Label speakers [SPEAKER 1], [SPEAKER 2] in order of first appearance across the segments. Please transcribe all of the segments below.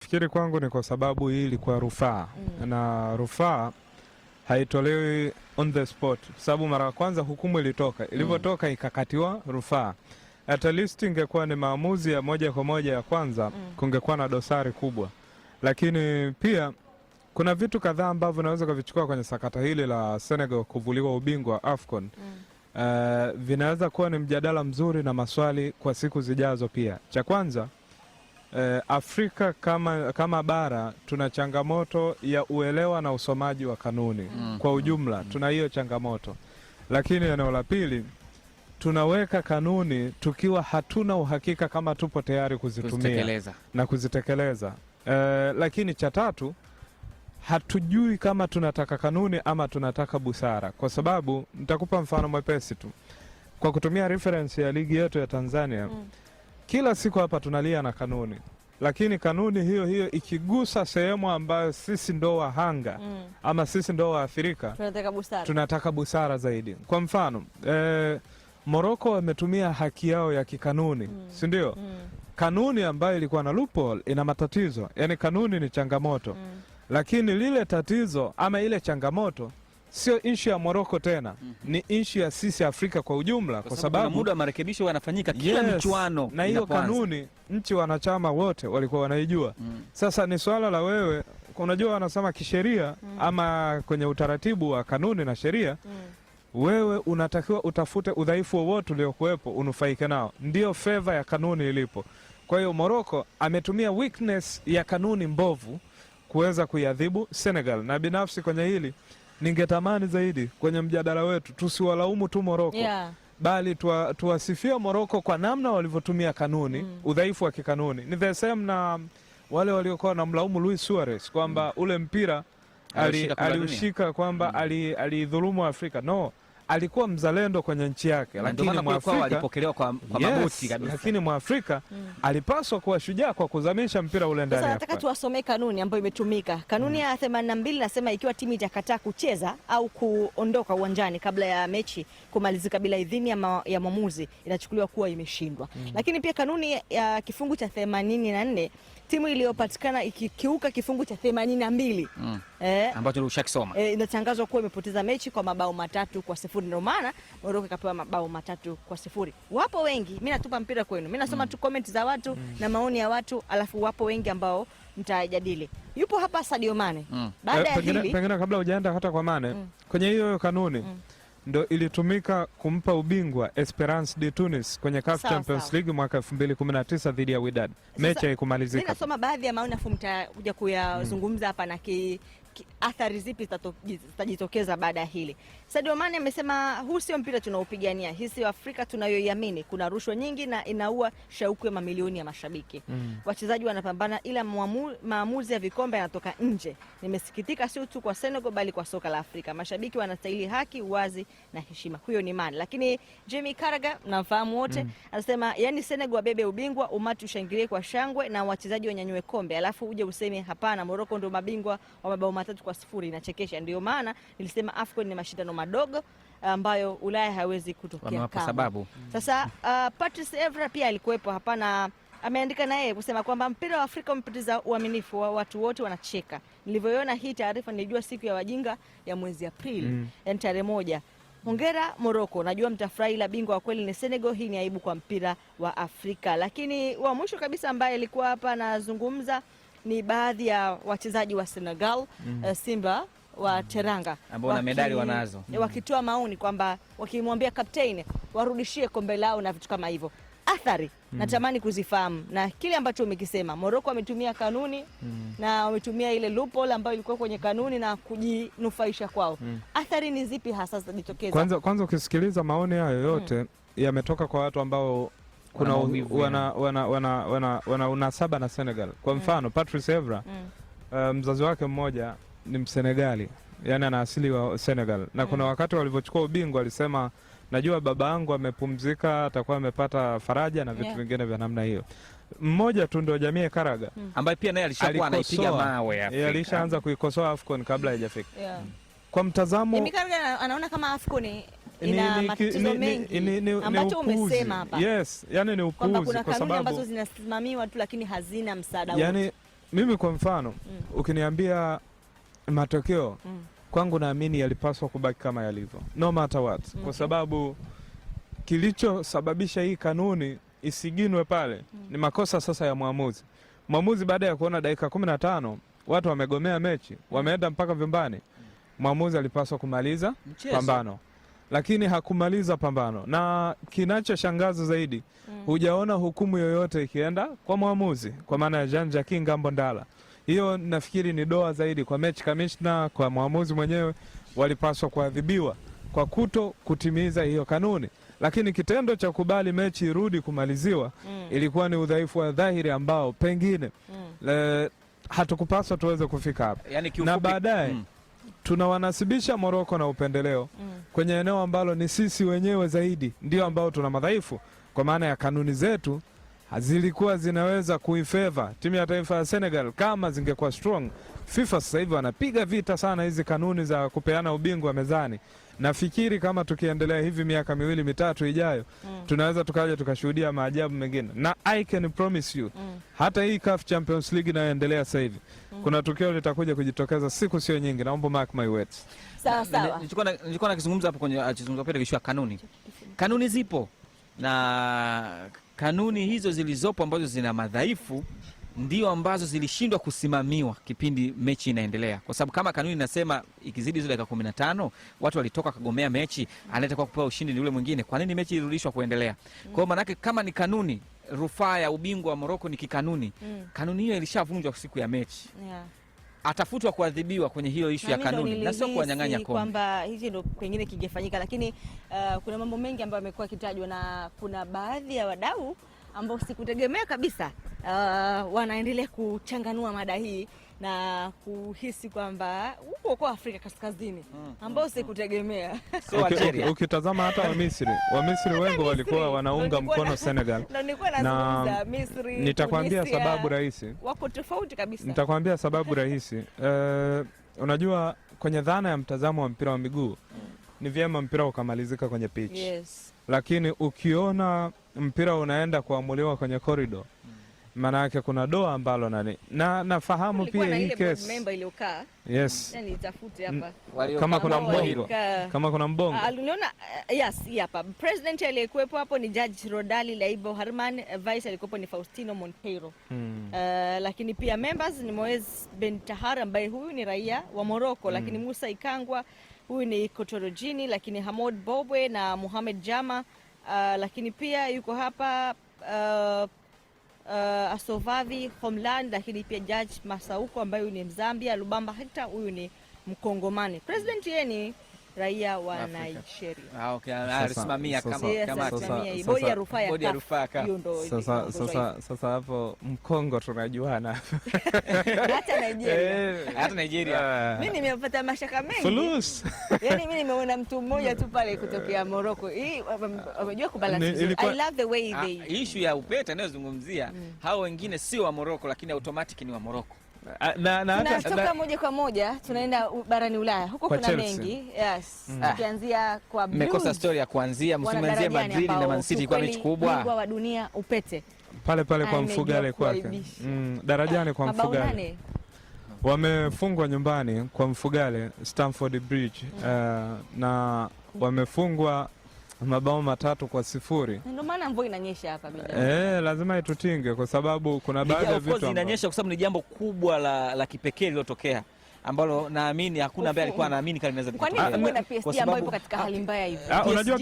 [SPEAKER 1] Fikiri kwangu ni kwa sababu hii ilikuwa rufaa na rufaa haitolewi on the spot, sababu mara ya kwanza hukumu ilivyotoka ikakatiwa rufaa. At least ingekuwa ni maamuzi ya moja kwa moja ya kwanza, kungekuwa na dosari kubwa. Lakini pia kuna vitu kadhaa ambavyo naweza kuvichukua kwenye sakata hili la Senegal kuvuliwa ubingwa wa AFCON. Vinaweza kuwa ni mjadala mzuri na maswali kwa siku zijazo pia. Cha kwanza, Afrika kama bara tuna changamoto ya uelewa na usomaji wa kanuni. Kwa ujumla tuna hiyo changamoto. Lakini eneo la pili, tunaweka kanuni tukiwa hatuna uhakika kama tupo tayari kuzitumia na kuzitekeleza. Lakini cha tatu, hatujui kama tunataka kanuni ama tunataka busara. Kwa sababu nitakupa mfano mwepesi tu kwa kutumia reference ya ligi yetu ya Tanzania. Kila siku hapa tunalia na kanuni, lakini kanuni hiyo hiyo ikigusa sehemu ambayo sisi ndo wahanga ama sisi ndo waathirika, tunataka busara zaidi. Kwa mfano Morocco wametumia haki yao ya kikanuni, si ndio? Kanuni ambayo ilikuwa na loophole ina matatizo, yani kanuni ni changamoto. Lakini lile tatizo ama ile changamoto sio issue ya Morocco tena, ni issue ya sisi Afrika kwa ujumla, kwa sababu
[SPEAKER 2] muda wa marekebisho yanafanyika kila michuano,
[SPEAKER 1] na hiyo kanuni nchi wanachama wote walikuwa wanaijua. Sasa ni swala la wewe, unajua wanasema kisheria ama kwenye utaratibu wa kanuni na sheria, wewe unatakiwa utafute udhaifu wowote uliokuwepo unufaike nao, ndio favor ya kanuni ilipo. Kwa hiyo Morocco ametumia weakness ya kanuni mbovu kuweza kuiadhibu Senegal, na binafsi kwenye hili ningetamani zaidi kwenye mjadala wetu tusiwalaumu tu Morocco, bali tuwasifia Morocco kwa namna walivyotumia kanuni, udhaifu wa kikanuni. Ni the same na wale waliokuwa na mlaumu Luis Suarez kwamba ule mpira aliushika kwamba alidhulumu Afrika. No, alikuwa mzalendo kwenye nchi yake, lakini Mwafrika
[SPEAKER 2] alipokelewa kwa mabuti kabisa.
[SPEAKER 1] Lakini Mwafrika alipaswa kuwa shujaa kwa kuzamisha mpira ule ndani.
[SPEAKER 3] Sasa nataka tuwasomee kanuni ambayo imetumika. Kanuni ya 82 nasema ikiwa timu itakataa kucheza au kuondoka uwanjani kabla ya mechi kumalizika bila idhini ya mwamuzi, inachukuliwa kuwa imeshindwa. Lakini pia kanuni ya kifungu cha 84, timu iliyopatikana ikikiuka kifungu cha 82
[SPEAKER 2] ambacho ushakisoma,
[SPEAKER 3] inatangazwa kuwa imepoteza mechi kwa mabao 3-0. Ndio maana Morocco ikapewa mabao 3-0. Wapo wengi, mimi natupa mpira kwenu, mimi nasoma tu comment za watu na maoni ya watu, alafu wapo wengi ambao mtajadili. Yupo hapa Sadio Mane. Baada ya hili
[SPEAKER 1] pengine kabla hujaenda hata kwa Mane, kwenye hiyo kanuni ndo ilitumika kumpa ubingwa Esperance de Tunis kwenye CAF Champions League mwaka 2019 dhidi ya Wydad. Mechi haikumalizika.
[SPEAKER 3] Mimi nasoma baadhi ya maoni afu mtakuja kuyazungumza hapa na athari zipi zitajitokeza baada ya hili. Sadio Mane amesema huu sio mpira tunaopigania, hii sio Afrika tunayoiamini. Kuna rushwa nyingi na inaua shauku ya mamilioni ya mashabiki. Wachezaji wanapambana ila maamuzi ya vikombe yanatoka nje. Nimesikitika sio tu kwa Senegal bali kwa soka la Afrika. Mashabiki wanastahili haki, uwazi na heshima. Huyo ni Mane. Lakini Jamie Carragher, mnafahamu wote, anasema yani Senegal wabebe ubingwa, umati ushangilie kwa shangwe na wachezaji wanyanyue kombe, alafu uje useme hapana, Morocco ndio mabingwa wa mabao 3-0. Inachekesha. Ndio maana nilisema AFCON ni mashindano madogo ambayo Ulaya hawezi kutokea
[SPEAKER 2] kwa sababu.
[SPEAKER 3] Sasa Patrice Evra pia alikuwepo hapa na ameandika na yeye kusema kwamba mpira wa Afrika umepoteza uaminifu, wa watu wote wanacheka. Nilivyoiona hii taarifa nilijua siku ya wajinga ya mwezi Aprili, tarehe 1. Hongera Morocco, najua mtafurahi, la bingwa wa kweli ni Senegal. Hii ni aibu kwa mpira wa Afrika. Lakini wa mwisho kabisa ambaye alikuwa hapa anazungumza ni baadhi ya wachezaji wa Senegal, Simba wa Teranga
[SPEAKER 2] ambao na medali wanazo,
[SPEAKER 3] wakitoa maoni kwamba wakimwambia kapteni warudishie kombe lao na vitu kama hivyo. Athari natamani kuzifahamu, na kile ambacho umekisema Morocco wametumia kanuni na wametumia ile loophole ambayo ilikuwa kwenye kanuni na kujinufaisha kwao. Athari ni zipi hasa zitajitokeza?
[SPEAKER 1] Kwanza ukisikiliza maoni hayo yote yametoka kwa watu ambao kuna wana unasaba na Senegal. Kwa mfano Patrice Evra, mzazi wake mmoja ni Msenegali, yani ana asili wa Senegal, na kuna wakati walivyochukua ubingwa alisema najua baba yangu amepumzika, atakuwa amepata faraja na vitu vingine vya namna hiyo. Mmoja tu ndio Jamie Carragher
[SPEAKER 2] ambaye pia naye alishakuwa anaipiga mawe Afrika,
[SPEAKER 1] alishaanza kuikosoa AFCON kabla haijafika. Kwa mtazamo
[SPEAKER 3] Jamie Carragher anaona kama AFCON ina matatizo mengi ambacho umesema hapa.
[SPEAKER 1] Yes, yani ni upuuzi
[SPEAKER 3] kwa sababu kuna kanuni ambazo zinasimamiwa tu lakini hazina msaada wote.
[SPEAKER 1] Yani mimi kwa mfano ukiniambia matokeo kwangu naamini yalipaswa kubaki kama yalivyo no matter what, kwa sababu kilichosababisha hii kanuni isiginwe pale ni makosa sasa ya mwamuzi. Mwamuzi baada ya kuona dakika 15 watu wamegomea mechi, wameenda mpaka vyumbani, mwamuzi alipaswa kumaliza pambano, lakini hakumaliza pambano. Na kinachoshangaza zaidi, hujaona hukumu yoyote ikienda kwa mwamuzi, kwa maana ya Jean-Jacques Ngambo Ndala. Hiyo nafikiri ni doa zaidi kwa match commissioner, kwa mwamuzi mwenyewe. Walipaswa kuadhibiwa kwa kutimiza hiyo kanuni, lakini kitendo cha kubali mechi irudi kumaliziwa ilikuwa ni udhaifu wa dhahiri ambao pengine hatukupaswa tuweze kufika hapa. Yani na baadaye tunawanasibisha Morocco na upendeleo kwenye eneo ambalo ni sisi wenyewe zaidi ndio ambao tuna madhaifu, kwa maana ya kanuni zetu zilikuwa zinaweza kuifavor timu ya taifa ya Senegal kama zingekuwa strong. FIFA sasa hivi wanapiga vita sana hizi kanuni za kupeana ubingwa mezani. Nafikiri kama tukiendelea hivi miaka 2-3 ijayo tunaweza tukaja tukashuhudia maajabu mengine, na I can promise you hata hii CAF Champions League inayoendelea sasa hivi kuna tukio litakuja kujitokeza siku sio nyingi, naomba mark my words.
[SPEAKER 3] Sawa sawa.
[SPEAKER 2] Nilikuwa nakizungumza hapo kwenye akizungumza pale kisha kanuni. Kanuni zipo na kanuni hizo zilizopo ambazo zina madhaifu ndio ambazo zilishindwa kusimamiwa kipindi mechi inaendelea, kwa sababu kama kanuni inasema ikizidi zile dakika 15 watu walitoka kagomea mechi, anayetakiwa kupewa ushindi ni yule mwingine, kwa nini mechi ilirudishwa kuendelea? Kwa hiyo maana yake kama ni kanuni, rufaa ya ubingwa wa Morocco ni kikanuni, kanuni hiyo ilishavunjwa siku ya mechi. Atafutwa kuadhibiwa kwenye hiyo issue ya kanuni na sio kuwanyang'anya kombe,
[SPEAKER 3] kwamba hizi ndio pengine kingefanyika, lakini kuna mambo mengi ambayo yamekuwa kitajwa na kuna baadhi ya wadau ambao sikutegemea kabisa wanaendelea kuchanganua mada hii na kuhisi kwamba uko kwa Afrika Kaskazini ambao sikutegemea.
[SPEAKER 2] So Algeria
[SPEAKER 1] ukitazama hata Wamisri wengi walikuwa wanaunga mkono Senegal.
[SPEAKER 3] Na Misri,
[SPEAKER 1] nitakwambia sababu rahisi.
[SPEAKER 3] Wako tofauti kabisa.
[SPEAKER 1] Nitakwambia sababu rahisi. Unajua kwenye dhana ya mtazamo wa mpira wa miguu ni vyema mpira ukamalizika kwenye pitch.
[SPEAKER 3] Yes.
[SPEAKER 1] Lakini ukiona mpira unaenda kuamuliwa kwenye corridor, maana yake kuna doa ambalo nafahamu pia hii case.
[SPEAKER 3] Member iliyokaa.
[SPEAKER 1] Yes.
[SPEAKER 3] Yani itafute hapa.
[SPEAKER 1] Kama kuna mbongo.
[SPEAKER 3] Aliona yes, hapa. President aliyekuwepo hapo ni Judge Rodali Laibo Harman, vice alikuwepo ni Faustino Monteiro. Lakini pia members ni Moez Ben Tahar ambaye huyu ni raia wa Morocco, lakini Musa Ikangwa huyu ni Kotorojini, lakini Hamoud Bobwe na Mohamed Jama, lakini pia yuko hapa Asovavi Homeland, lakini pia Judge Masauko ambaye huyu ni Mzambia, Lubamba Hector huyu ni Mkongomani. President yeye ni raia wa Nigeria.
[SPEAKER 2] Okay, alisimamia kama
[SPEAKER 3] bodi ya rufaa.
[SPEAKER 1] Sasa hapo Mkongo tunajuana.
[SPEAKER 3] Hata Nigeria. Mimi nimepata mashaka mengi. Yaani mimi nimeona mtu mmoja tu pale kutokea Morocco. Hii wamejua kubalance. I love the way they.
[SPEAKER 2] Issue ya upeta inayozungumzia hao wengine sio wa Morocco lakini automatic ni wa Morocco.
[SPEAKER 3] Tunatoka moja kwa moja tunaenda barani Ulaya. Huko kuna mengi. Yes. Tukianzia kwa Blues.
[SPEAKER 2] Mmekosa story ya kuanzia msimanzie Madrid na Man City kwa mechi kubwa.
[SPEAKER 3] Bingwa wa dunia upete.
[SPEAKER 1] Pale kwa Mfugale kwake. Darajani kwa Mfugale. Wamefungwa nyumbani kwa Mfugale Stamford Bridge na wamefungwa mabao 3-0.
[SPEAKER 3] Ndio maana mvua inanyesha hapa bila.
[SPEAKER 1] Lazima itutinge kwa sababu kuna baadhi ya vitu
[SPEAKER 2] inanyesha kwa sababu ni jambo kubwa la kipekee lilotokea ambalo naamini hakuna ambaye alikuwa anaamini kama inaweza
[SPEAKER 3] kutokea. Kwa nini kuna PSG ambayo ipo katika hali mbaya hivi?
[SPEAKER 1] Unajua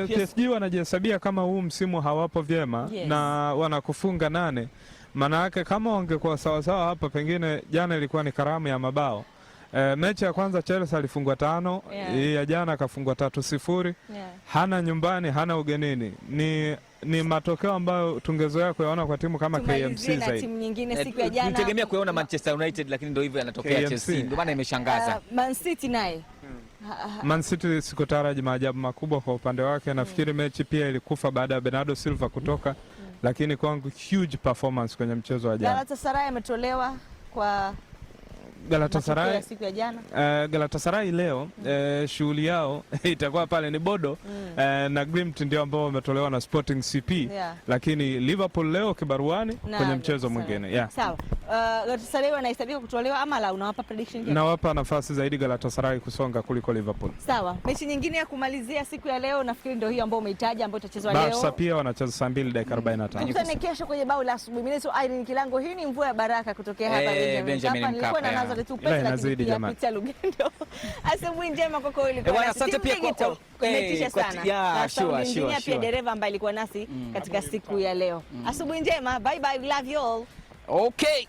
[SPEAKER 1] PSG wanajihesabia kama huu msimu hawapo vyema na wanakufunga 8. Maana yake kama wangekuwa sawa sawa hapa pengine jana ilikuwa ni karamu ya mabao. Mechi ya kwanza Chelsea alifungwa 5, hii ya jana akafungwa 3-0. Hana nyumbani, hana ugenini. Ni matokeo ambayo tungezoea kuyaona kwa timu kama KMC zaidi.
[SPEAKER 3] Timu nyingine siku ya jana
[SPEAKER 2] tutegemea kuona Manchester United, lakini ndio hivyo yanatokea Chelsea. Ndio maana imeshangaza.
[SPEAKER 3] Man City naye.
[SPEAKER 1] Man City sikutaraji maajabu makubwa kwa upande wake. Nafikiri mechi pia ilikufa baada ya Bernardo Silva kutoka, lakini kwangu huge performance kwenye mchezo wa jana.
[SPEAKER 3] Galatasaray ametolewa kwa
[SPEAKER 1] Galatasaray
[SPEAKER 3] siku ya jana.
[SPEAKER 1] Galatasaray leo shughuli yao itakuwa pale ni Bodo na Glimt ndio ambao wametolewa na Sporting CP, lakini Liverpool leo kibaruani kwenye mchezo mwingine.
[SPEAKER 3] Sawa. Galatasaray wanahesabika kutolewa ama la, unawapa prediction gani?
[SPEAKER 1] Nawapa nafasi zaidi Galatasaray kusonga kuliko Liverpool.
[SPEAKER 3] Sawa. Mechi nyingine ya kumalizia siku ya leo nafikiri ndio hiyo ambayo umeitaja ambayo itachezwa leo.
[SPEAKER 1] Barca pia wanacheza saa 2 dakika 45.
[SPEAKER 3] Tukutane kesho kwenye bao la asubuhi. Mimi ni Irene Kilango, hii ni mvua ya baraka kutokea hapa Benjamin Mkapa. Nilikuwa na Nazareth Upesi lakini pia Peter Lugendo. Asubuhi njema kwako wewe ulikuwa nasi. Asante pia kwa umetisha sana. Na sure. Pia dereva ambaye alikuwa nasi katika siku ya leo. Asubuhi njema. Bye bye. We love you all.
[SPEAKER 2] Okay.